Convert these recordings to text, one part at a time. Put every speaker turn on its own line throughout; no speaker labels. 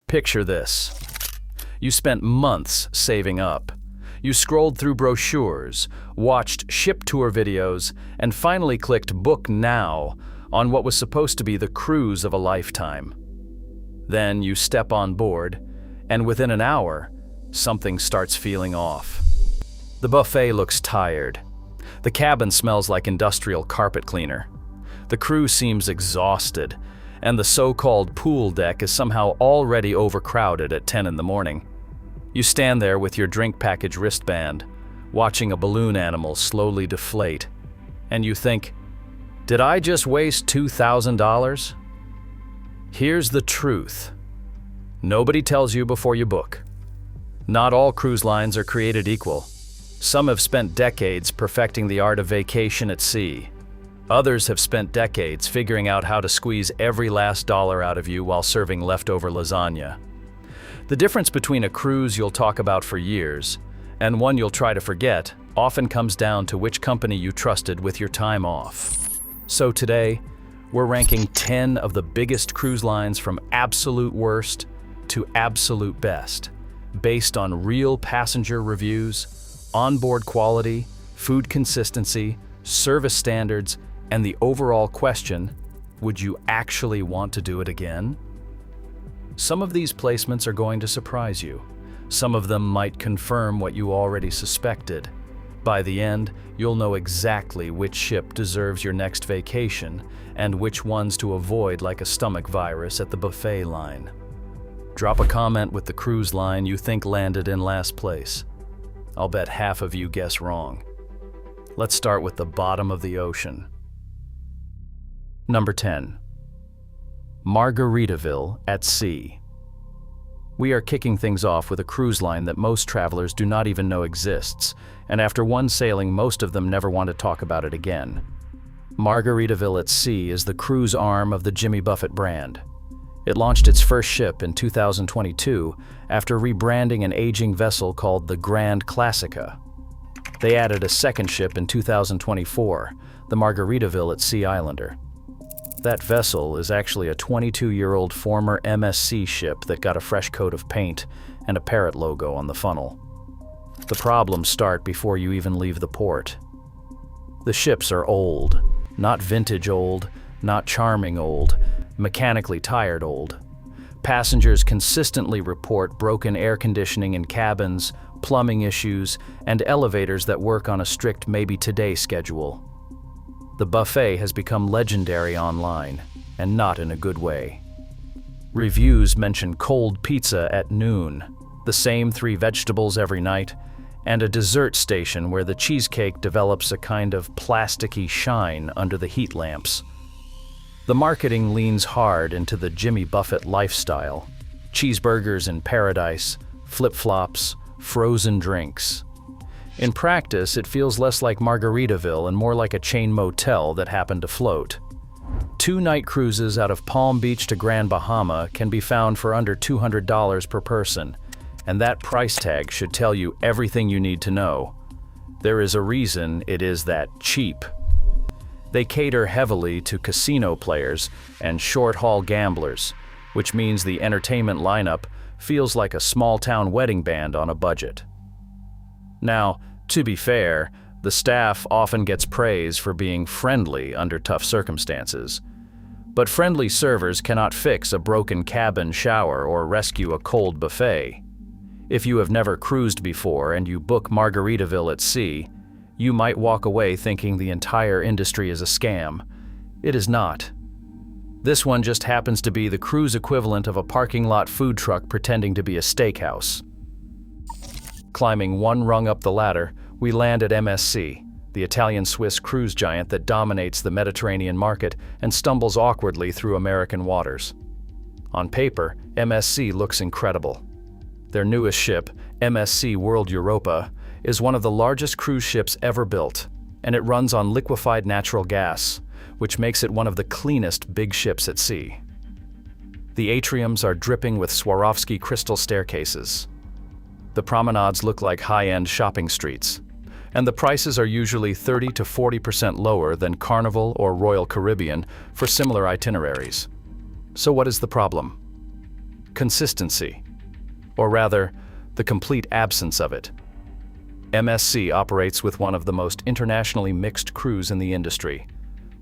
Picture this. You spent months saving up. You scrolled through brochures, watched ship tour videos, and finally clicked Book Now on what was supposed to be the cruise of a lifetime. Then you step on board, and within an hour, something starts feeling off. The buffet looks tired. The cabin smells like industrial carpet cleaner. The crew seems exhausted, and the so-called pool deck is somehow already overcrowded at 10 in the morning. You stand there with your drink package wristband, watching a balloon animal slowly deflate, and you think, did I just waste $2,000? Here's the truth. Nobody tells you before you book. Not all cruise lines are created equal. Some have spent decades perfecting the art of vacation at sea. Others have spent decades figuring out how to squeeze every last dollar out of you while serving leftover lasagna. The difference between a cruise you'll talk about for years and one you'll try to forget often comes down to which company you trusted with your time off. So today, we're ranking 10 of the biggest cruise lines from absolute worst to absolute best, based on real passenger reviews, onboard quality, food consistency, service standards, and the overall question, would you actually want to do it again? Some of these placements are going to surprise you. Some of them might confirm what you already suspected. By the end, you'll know exactly which ship deserves your next vacation and which ones to avoid like a stomach virus at the buffet line. Drop a comment with the cruise line you think landed in last place. I'll bet half of you guess wrong. Let's start with the bottom of the ocean. Number 10. Margaritaville at sea. We are kicking things off with a cruise line that most travelers do not even know exists, and after one sailing, most of them never want to talk about it again. Margaritaville at Sea is the cruise arm of the Jimmy Buffett brand. It launched its first ship in 2022 after rebranding an aging vessel called the Grand Classica. They added a second ship in 2024, the Margaritaville at Sea Islander. That vessel is actually a 22-year-old former MSC ship that got a fresh coat of paint and a parrot logo on the funnel. The problems start before you even leave the port. The ships are old, not vintage old, not charming old, mechanically tired old. Passengers consistently report broken air conditioning in cabins, plumbing issues, and elevators that work on a strict maybe today schedule. The buffet has become legendary online, and not in a good way. Reviews mention cold pizza at noon, the same 3 vegetables every night, and a dessert station where the cheesecake develops a kind of plasticky shine under the heat lamps. The marketing leans hard into the Jimmy Buffett lifestyle: cheeseburgers in paradise, flip-flops, frozen drinks. In practice, it feels less like Margaritaville and more like a chain motel that happened to float. 2-night cruises out of Palm Beach to Grand Bahama can be found for under $200 per person, and that price tag should tell you everything you need to know. There is a reason it is that cheap. They cater heavily to casino players and short-haul gamblers, which means the entertainment lineup feels like a small-town wedding band on a budget. Now, to be fair, the staff often gets praise for being friendly under tough circumstances. But friendly servers cannot fix a broken cabin shower or rescue a cold buffet. If you have never cruised before and you book Margaritaville at Sea, you might walk away thinking the entire industry is a scam. It is not. This one just happens to be the cruise equivalent of a parking lot food truck pretending to be a steakhouse. Climbing one rung up the ladder, we land at MSC, the Italian-Swiss cruise giant that dominates the Mediterranean market and stumbles awkwardly through American waters. On paper, MSC looks incredible. Their newest ship, MSC World Europa, is one of the largest cruise ships ever built, and it runs on liquefied natural gas, which makes it one of the cleanest big ships at sea. The atriums are dripping with Swarovski crystal staircases. The promenades look like high-end shopping streets, and the prices are usually 30 to 40% lower than Carnival or Royal Caribbean for similar itineraries. So what is the problem? Consistency, or rather, the complete absence of it. MSC operates with one of the most internationally mixed crews in the industry,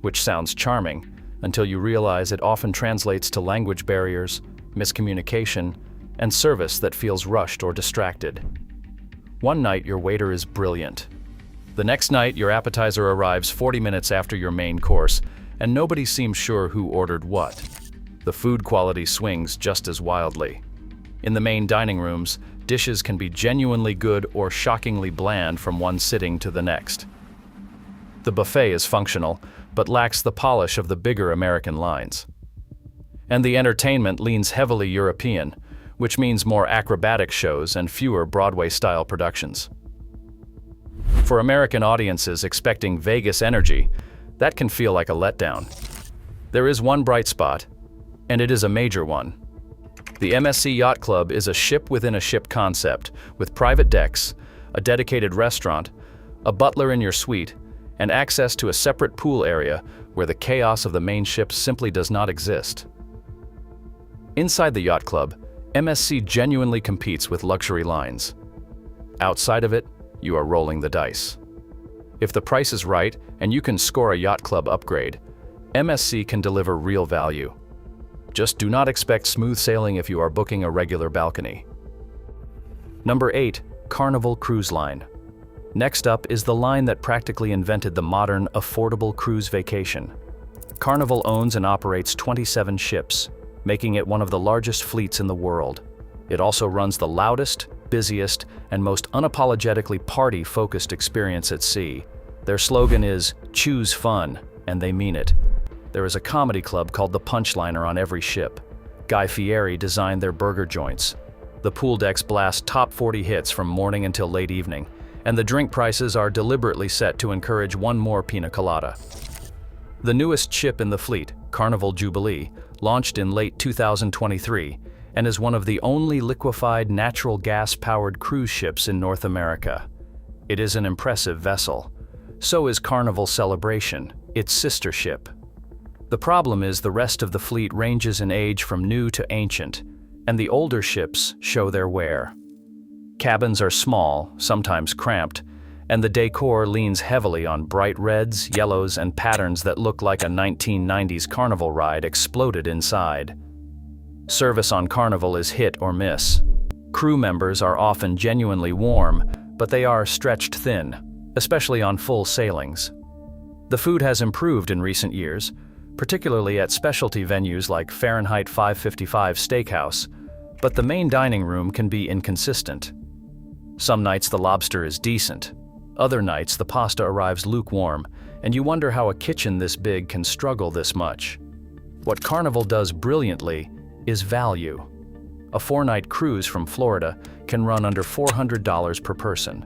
which sounds charming until you realize it often translates to language barriers, miscommunication, and service that feels rushed or distracted. One night your waiter is brilliant. The next night your appetizer arrives 40 minutes after your main course, and nobody seems sure who ordered what. The food quality swings just as wildly. In the main dining rooms, dishes can be genuinely good or shockingly bland from one sitting to the next. The buffet is functional, but lacks the polish of the bigger American lines. And the entertainment leans heavily European, which means more acrobatic shows and fewer Broadway-style productions. For American audiences expecting Vegas energy, that can feel like a letdown. There is one bright spot, and it is a major one. The MSC Yacht Club is a ship-within-a-ship concept, with private decks, a dedicated restaurant, a butler in your suite, and access to a separate pool area where the chaos of the main ship simply does not exist. Inside the Yacht Club, MSC genuinely competes with luxury lines. Outside of it, you are rolling the dice. If the price is right and you can score a Yacht Club upgrade, MSC can deliver real value. Just do not expect smooth sailing if you are booking a regular balcony. Number 8. Carnival Cruise Line. Next up is the line that practically invented the modern, affordable cruise vacation. Carnival owns and operates 27 ships, making it one of the largest fleets in the world. It also runs the loudest, busiest, and most unapologetically party-focused experience at sea. Their slogan is, "Choose fun," and they mean it. There is a comedy club called the Punchliner on every ship. Guy Fieri designed their burger joints. The pool decks blast top 40 hits from morning until late evening, and the drink prices are deliberately set to encourage one more pina colada. The newest ship in the fleet, Carnival Jubilee, launched in late 2023 and is one of the only liquefied natural gas-powered cruise ships in North America. It is an impressive vessel. So is Carnival Celebration, its sister ship. The problem is the rest of the fleet ranges in age from new to ancient, and the older ships show their wear. Cabins are small, sometimes cramped, and the decor leans heavily on bright reds, yellows, and patterns that look like a 1990s carnival ride exploded inside. Service on Carnival is hit or miss. Crew members are often genuinely warm, but they are stretched thin, especially on full sailings. The food has improved in recent years, particularly at specialty venues like Fahrenheit 555 Steakhouse, but the main dining room can be inconsistent. Some nights the lobster is decent. Other nights the pasta arrives lukewarm, and you wonder how a kitchen this big can struggle this much. What Carnival does brilliantly is value. A 4-night cruise from Florida can run under $400 per person.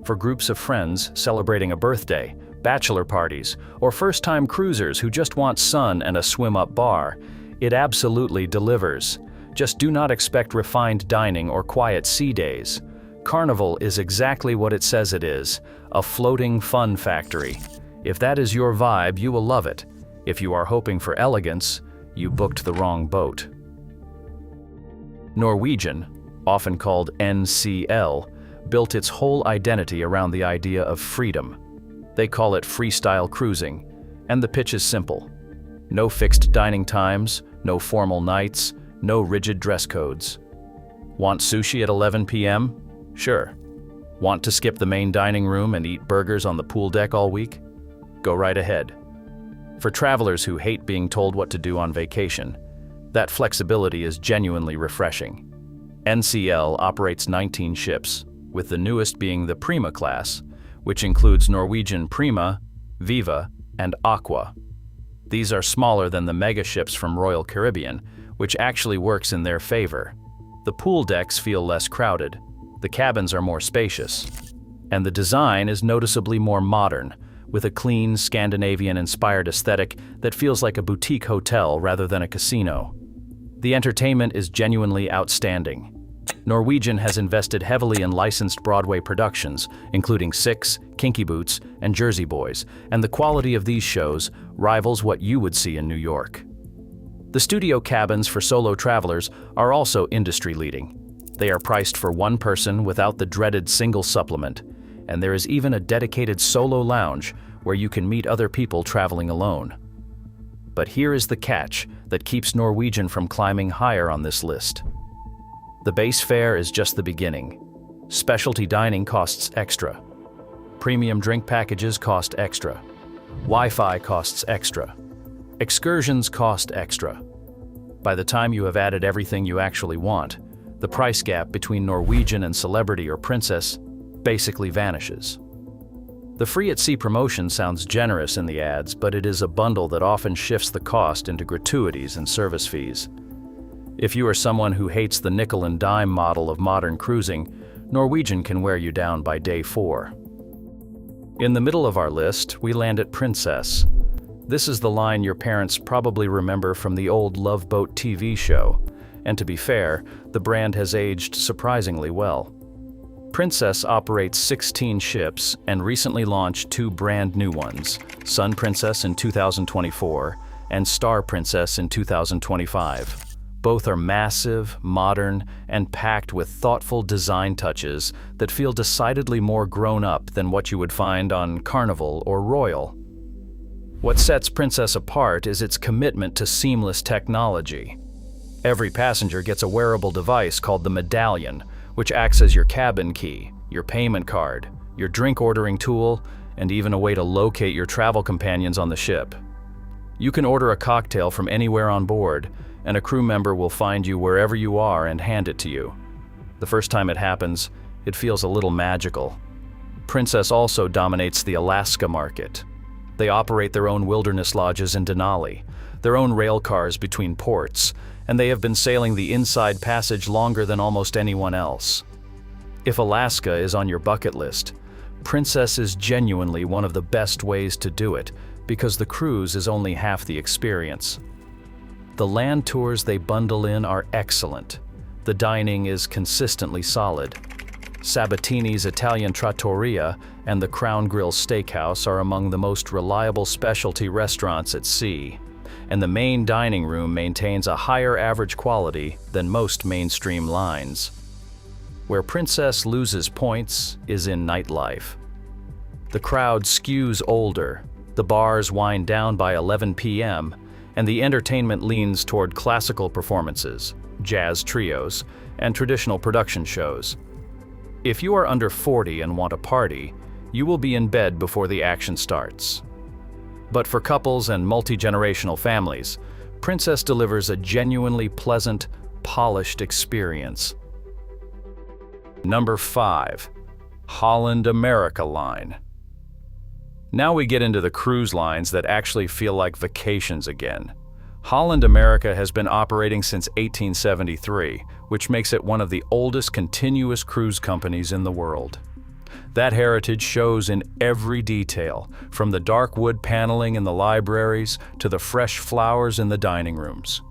For groups of friends celebrating a birthday, bachelor parties, or first-time cruisers who just want sun and a swim-up bar, it absolutely delivers. Just do not expect refined dining or quiet sea days. Carnival is exactly what it says it is, a floating fun factory. If that is your vibe, you will love it. If you are hoping for elegance, you booked the wrong boat. Norwegian, often called NCL, built its whole identity around the idea of freedom. They call it freestyle cruising, and the pitch is simple. No fixed dining times, no formal nights, no rigid dress codes. Want sushi at 11 p.m.? Sure. Want to skip the main dining room and eat burgers on the pool deck all week? Go right ahead. For travelers who hate being told what to do on vacation, that flexibility is genuinely refreshing. NCL operates 19 ships, with the newest being the Prima class, which includes Norwegian Prima, Viva, and Aqua. These are smaller than the mega ships from Royal Caribbean, which actually works in their favor. The pool decks feel less crowded, the cabins are more spacious, and the design is noticeably more modern, with a clean, Scandinavian-inspired aesthetic that feels like a boutique hotel rather than a casino. The entertainment is genuinely outstanding. Norwegian has invested heavily in licensed Broadway productions, including Six, Kinky Boots, and Jersey Boys, and the quality of these shows rivals what you would see in New York. The studio cabins for solo travelers are also industry-leading. They are priced for one person without the dreaded single supplement, and there is even a dedicated solo lounge where you can meet other people traveling alone. But here is the catch that keeps Norwegian from climbing higher on this list. The base fare is just the beginning. Specialty dining costs extra. Premium drink packages cost extra. Wi-Fi costs extra. Excursions cost extra. By the time you have added everything you actually want, the price gap between Norwegian and Celebrity or Princess basically vanishes. The free at sea promotion sounds generous in the ads, but it is a bundle that often shifts the cost into gratuities and service fees. If you are someone who hates the nickel and dime model of modern cruising, Norwegian can wear you down by day 4. In the middle of our list, we land at Princess. This is the line your parents probably remember from the old Love Boat TV show, and to be fair, the brand has aged surprisingly well. Princess operates 16 ships and recently launched 2 brand new ones, Sun Princess in 2024 and Star Princess in 2025. Both are massive, modern, and packed with thoughtful design touches that feel decidedly more grown up than what you would find on Carnival or Royal. What sets Princess apart is its commitment to seamless technology. Every passenger gets a wearable device called the Medallion, which acts as your cabin key, your payment card, your drink ordering tool, and even a way to locate your travel companions on the ship. You can order a cocktail from anywhere on board, and a crew member will find you wherever you are and hand it to you. The first time it happens, it feels a little magical. Princess also dominates the Alaska market. They operate their own wilderness lodges in Denali, their own rail cars between ports, and they have been sailing the Inside Passage longer than almost anyone else. If Alaska is on your bucket list, Princess is genuinely one of the best ways to do it because the cruise is only half the experience. The land tours they bundle in are excellent. The dining is consistently solid. Sabatini's Italian Trattoria and the Crown Grill Steakhouse are among the most reliable specialty restaurants at sea, and the main dining room maintains a higher average quality than most mainstream lines. Where Princess loses points is in nightlife. The crowd skews older, the bars wind down by 11 p.m., and the entertainment leans toward classical performances, jazz trios, and traditional production shows. If you are under 40 and want a party, you will be in bed before the action starts. But for couples and multi-generational families, Princess delivers a genuinely pleasant, polished experience. Number 5. Holland America Line. Now we get into the cruise lines that actually feel like vacations again. Holland America has been operating since 1873, which makes it one of the oldest continuous cruise companies in the world. That heritage shows in every detail, from the dark wood paneling in the libraries to the fresh flowers in the dining rooms.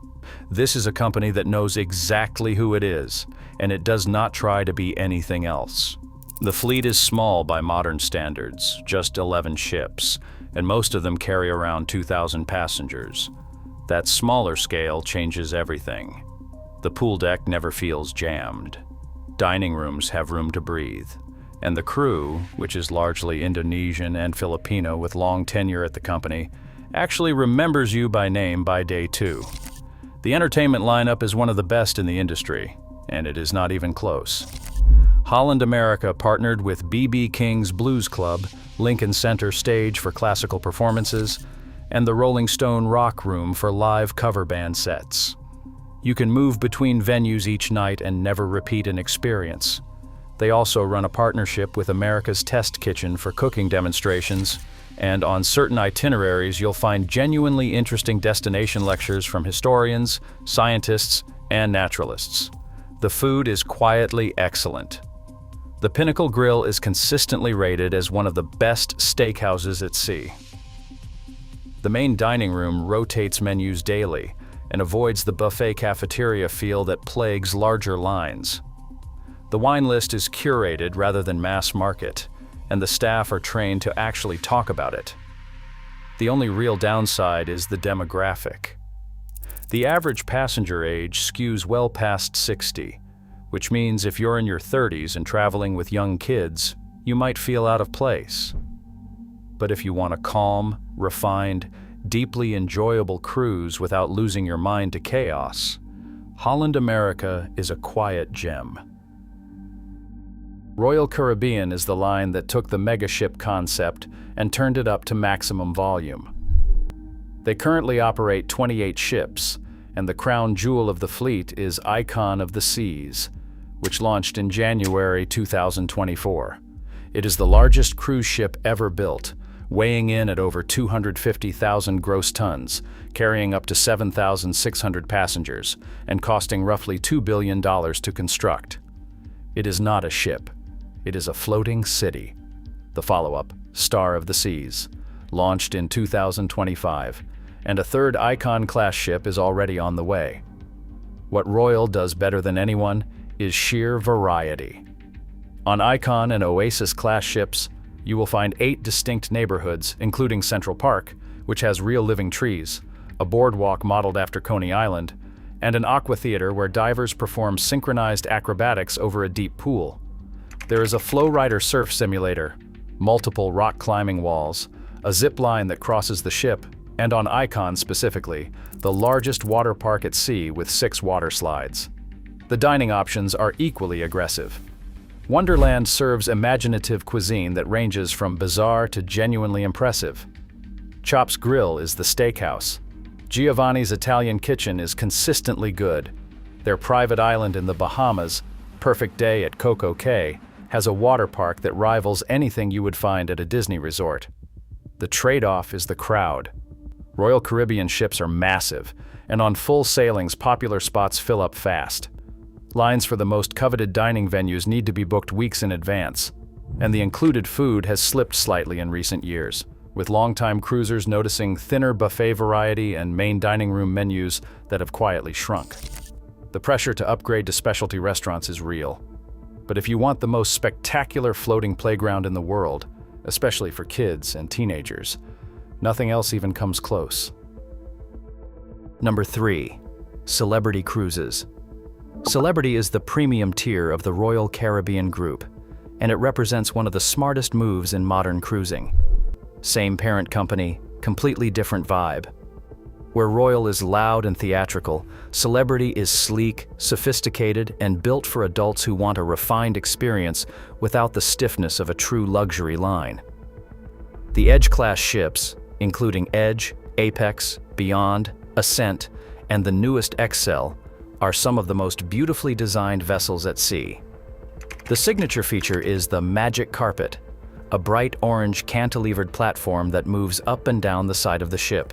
This is a company that knows exactly who it is, and it does not try to be anything else. The fleet is small by modern standards, just 11 ships, and most of them carry around 2,000 passengers. That smaller scale changes everything. The pool deck never feels jammed. Dining rooms have room to breathe. And the crew, which is largely Indonesian and Filipino with long tenure at the company, actually remembers you by name by day 2. The entertainment lineup is one of the best in the industry, and it is not even close. Holland America partnered with B.B. King's Blues Club, Lincoln Center Stage for classical performances, and the Rolling Stone Rock Room for live cover band sets. You can move between venues each night and never repeat an experience. They also run a partnership with America's Test Kitchen for cooking demonstrations, and on certain itineraries you'll find genuinely interesting destination lectures from historians, scientists, and naturalists. The food is quietly excellent. The Pinnacle Grill is consistently rated as one of the best steakhouses at sea. The main dining room rotates menus daily and avoids the buffet cafeteria feel that plagues larger lines. The wine list is curated rather than mass market, and the staff are trained to actually talk about it. The only real downside is the demographic. The average passenger age skews well past 60, which means if you're in your 30s and traveling with young kids, you might feel out of place. But if you want a calm, refined, deeply enjoyable cruise without losing your mind to chaos, Holland America is a quiet gem. Royal Caribbean is the line that took the megaship concept and turned it up to maximum volume. They currently operate 28 ships, and the crown jewel of the fleet is Icon of the Seas, which launched in January 2024. It is the largest cruise ship ever built, weighing in at over 250,000 gross tons, carrying up to 7,600 passengers, and costing roughly $2 billion to construct. It is not a ship. It is a floating city. The follow-up, Star of the Seas, launched in 2025, and a third Icon-class ship is already on the way. What Royal does better than anyone is sheer variety. On Icon and Oasis-class ships, you will find 8 distinct neighborhoods, including Central Park, which has real living trees, a boardwalk modeled after Coney Island, and an aqua theater where divers perform synchronized acrobatics over a deep pool. There is a flow-rider surf simulator, multiple rock climbing walls, a zip line that crosses the ship, and on Icon specifically, the largest water park at sea with 6 water slides. The dining options are equally aggressive. Wonderland serves imaginative cuisine that ranges from bizarre to genuinely impressive. Chop's Grill is the steakhouse. Giovanni's Italian Kitchen is consistently good. Their private island in the Bahamas, Perfect Day at Coco Cay, has a water park that rivals anything you would find at a Disney resort. The trade-off is the crowd. Royal Caribbean ships are massive, and on full sailings, popular spots fill up fast. Lines for the most coveted dining venues need to be booked weeks in advance, and the included food has slipped slightly in recent years, with longtime cruisers noticing thinner buffet variety and main dining room menus that have quietly shrunk. The pressure to upgrade to specialty restaurants is real. But if you want the most spectacular floating playground in the world, especially for kids and teenagers, nothing else even comes close. Number 3. Celebrity Cruises. Celebrity is the premium tier of the Royal Caribbean Group, and it represents one of the smartest moves in modern cruising. Same parent company, completely different vibe. Where Royal is loud and theatrical, Celebrity is sleek, sophisticated, and built for adults who want a refined experience without the stiffness of a true luxury line. The Edge-class ships, including Edge, Apex, Beyond, Ascent, and the newest Excel, are some of the most beautifully designed vessels at sea. The signature feature is the Magic Carpet, a bright orange cantilevered platform that moves up and down the side of the ship.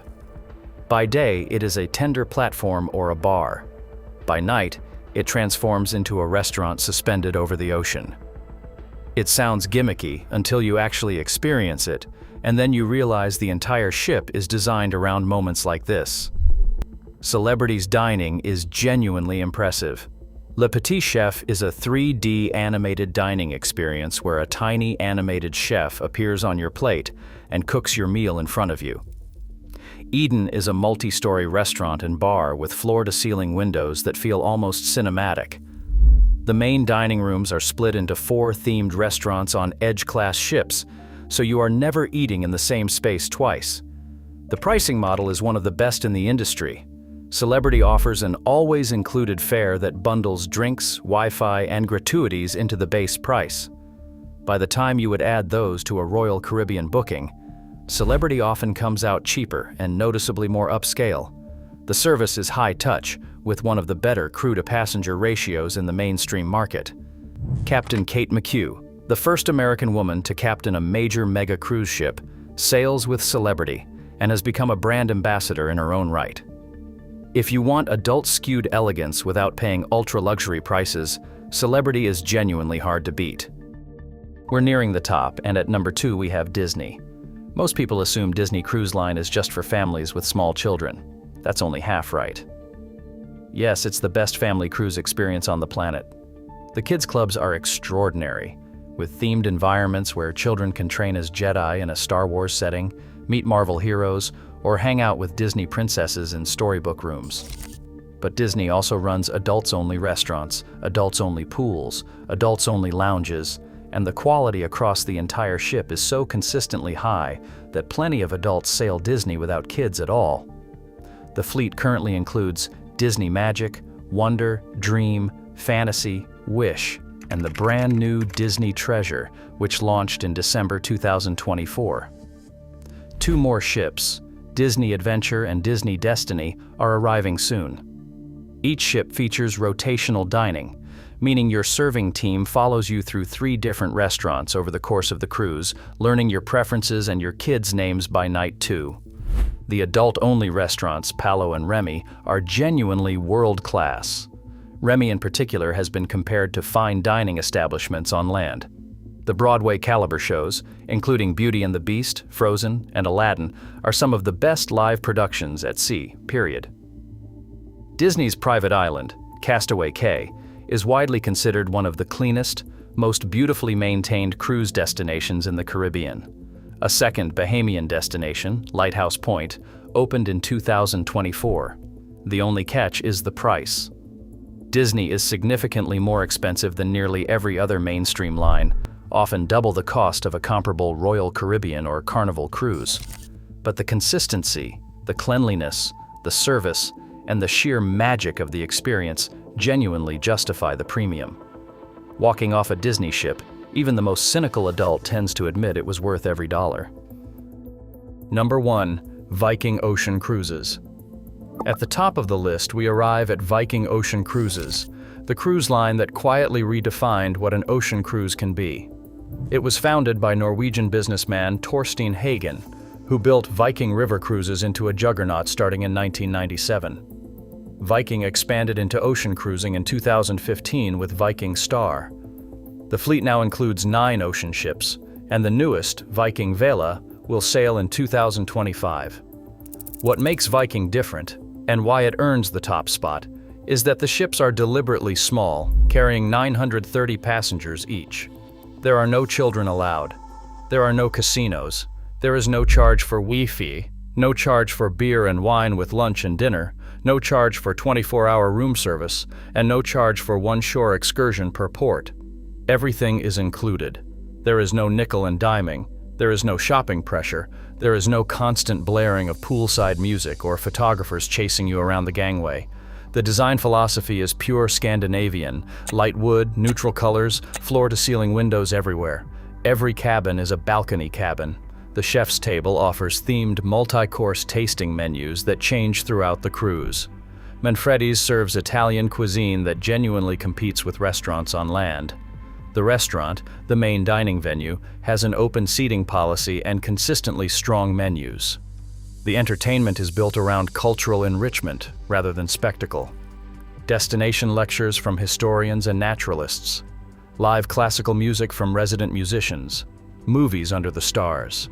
By day, it is a tender platform or a bar. By night, it transforms into a restaurant suspended over the ocean. It sounds gimmicky until you actually experience it, and then you realize the entire ship is designed around moments like this. Celebrity's dining is genuinely impressive. Le Petit Chef is a 3D animated dining experience where a tiny animated chef appears on your plate and cooks your meal in front of you. Eden is a multi-story restaurant and bar with floor-to-ceiling windows that feel almost cinematic. The main dining rooms are split into 4 themed restaurants on Edge-class ships, so you are never eating in the same space twice. The pricing model is one of the best in the industry. Celebrity offers an always-included fare that bundles drinks, Wi-Fi, and gratuities into the base price. By the time you would add those to a Royal Caribbean booking, Celebrity often comes out cheaper and noticeably more upscale. The service is high-touch, with one of the better crew-to-passenger ratios in the mainstream market. Captain Kate McHugh, the first American woman to captain a major mega cruise ship, sails with Celebrity and has become a brand ambassador in her own right. If you want adult-skewed elegance without paying ultra-luxury prices, Celebrity is genuinely hard to beat. We're nearing the top, and at number 2 we have Disney. Most people assume Disney Cruise Line is just for families with small children. That's only half right. Yes, it's the best family cruise experience on the planet. The kids' clubs are extraordinary, with themed environments where children can train as Jedi in a Star Wars setting, meet Marvel heroes, or hang out with Disney princesses in storybook rooms. But Disney also runs adults-only restaurants, adults-only pools, adults-only lounges, and the quality across the entire ship is so consistently high that plenty of adults sail Disney without kids at all. The fleet currently includes Disney Magic, Wonder, Dream, Fantasy, Wish, and the brand new Disney Treasure, which launched in December 2024. 2 more ships, Disney Adventure and Disney Destiny, are arriving soon. Each ship features rotational dining, meaning your serving team follows you through 3 different restaurants over the course of the cruise, learning your preferences and your kids' names by night 2. The adult-only restaurants, Palo and Remy, are genuinely world-class. Remy in particular has been compared to fine dining establishments on land. The Broadway caliber shows, including Beauty and the Beast, Frozen, and Aladdin, are some of the best live productions at sea, period. Disney's private island, Castaway Cay, is widely considered one of the cleanest, most beautifully maintained cruise destinations in the Caribbean. A second Bahamian destination, Lighthouse Point, opened in 2024. The only catch is the price. Disney is significantly more expensive than nearly every other mainstream line, often double the cost of a comparable Royal Caribbean or Carnival cruise. But the consistency, the cleanliness, the service, and the sheer magic of the experience genuinely justify the premium. Walking off a Disney ship, even the most cynical adult tends to admit it was worth every dollar. Number 1. Viking Ocean Cruises. At the top of the list, we arrive at Viking Ocean Cruises, the cruise line that quietly redefined what an ocean cruise can be. It was founded by Norwegian businessman Torstein Hagen, who built Viking River Cruises into a juggernaut starting in 1997. Viking expanded into ocean cruising in 2015 with Viking Star. The fleet now includes 9 ocean ships, and the newest, Viking Vela, will sail in 2025. What makes Viking different, and why it earns the top spot, is that the ships are deliberately small, carrying 930 passengers each. There are no children allowed. There are no casinos. There is no charge for Wi-Fi, no charge for beer and wine with lunch and dinner, no charge for 24-hour room service, and no charge for one shore excursion per port. Everything is included. There is no nickel and diming. There is no shopping pressure. There is no constant blaring of poolside music or photographers chasing you around the gangway. The design philosophy is pure Scandinavian, light wood, neutral colors, floor-to-ceiling windows everywhere. Every cabin is a balcony cabin. The chef's table offers themed multi-course tasting menus that change throughout the cruise. Manfredi's serves Italian cuisine that genuinely competes with restaurants on land. The restaurant, the main dining venue, has an open seating policy and consistently strong menus. The entertainment is built around cultural enrichment rather than spectacle. Destination lectures from historians and naturalists. Live classical music from resident musicians. Movies under the stars.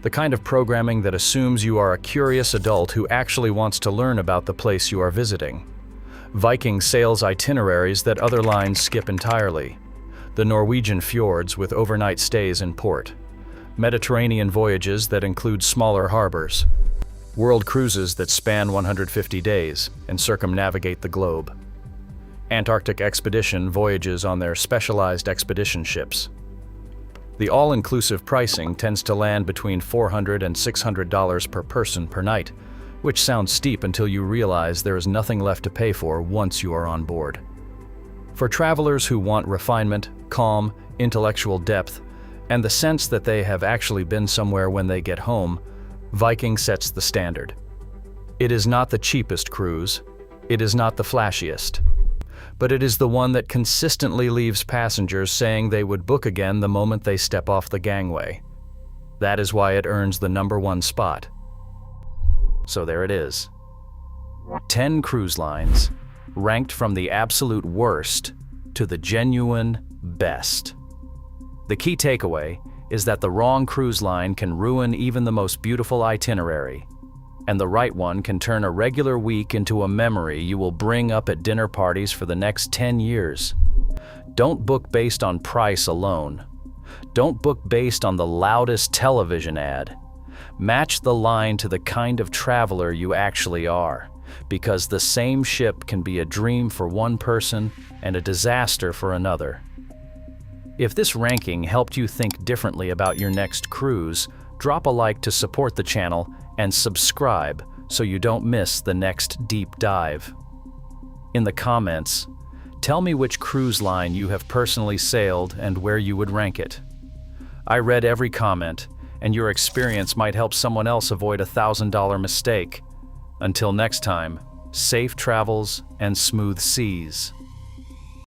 The kind of programming that assumes you are a curious adult who actually wants to learn about the place you are visiting. Viking sails itineraries that other lines skip entirely. The Norwegian fjords with overnight stays in port. Mediterranean voyages that include smaller harbors. World cruises that span 150 days and circumnavigate the globe. Antarctic expedition voyages on their specialized expedition ships. The all-inclusive pricing tends to land between $400 and $600 per person per night, which sounds steep until you realize there is nothing left to pay for once you are on board. For travelers who want refinement, calm, intellectual depth, and the sense that they have actually been somewhere when they get home, Viking sets the standard. It is not the cheapest cruise, it is not the flashiest, but it is the one that consistently leaves passengers saying they would book again the moment they step off the gangway. That is why it earns the #1 spot. So there it is. 10 cruise lines, ranked from the absolute worst to the genuine best. The key takeaway is that the wrong cruise line can ruin even the most beautiful itinerary, and the right one can turn a regular week into a memory you will bring up at dinner parties for the next 10 years. Don't book based on price alone. Don't book based on the loudest television ad. Match the line to the kind of traveler you actually are, because the same ship can be a dream for one person and a disaster for another. If this ranking helped you think differently about your next cruise, drop a like to support the channel and subscribe so you don't miss the next deep dive. In the comments, tell me which cruise line you have personally sailed and where you would rank it. I read every comment, and your experience might help someone else avoid a $1,000 mistake. Until next time, safe travels and smooth seas.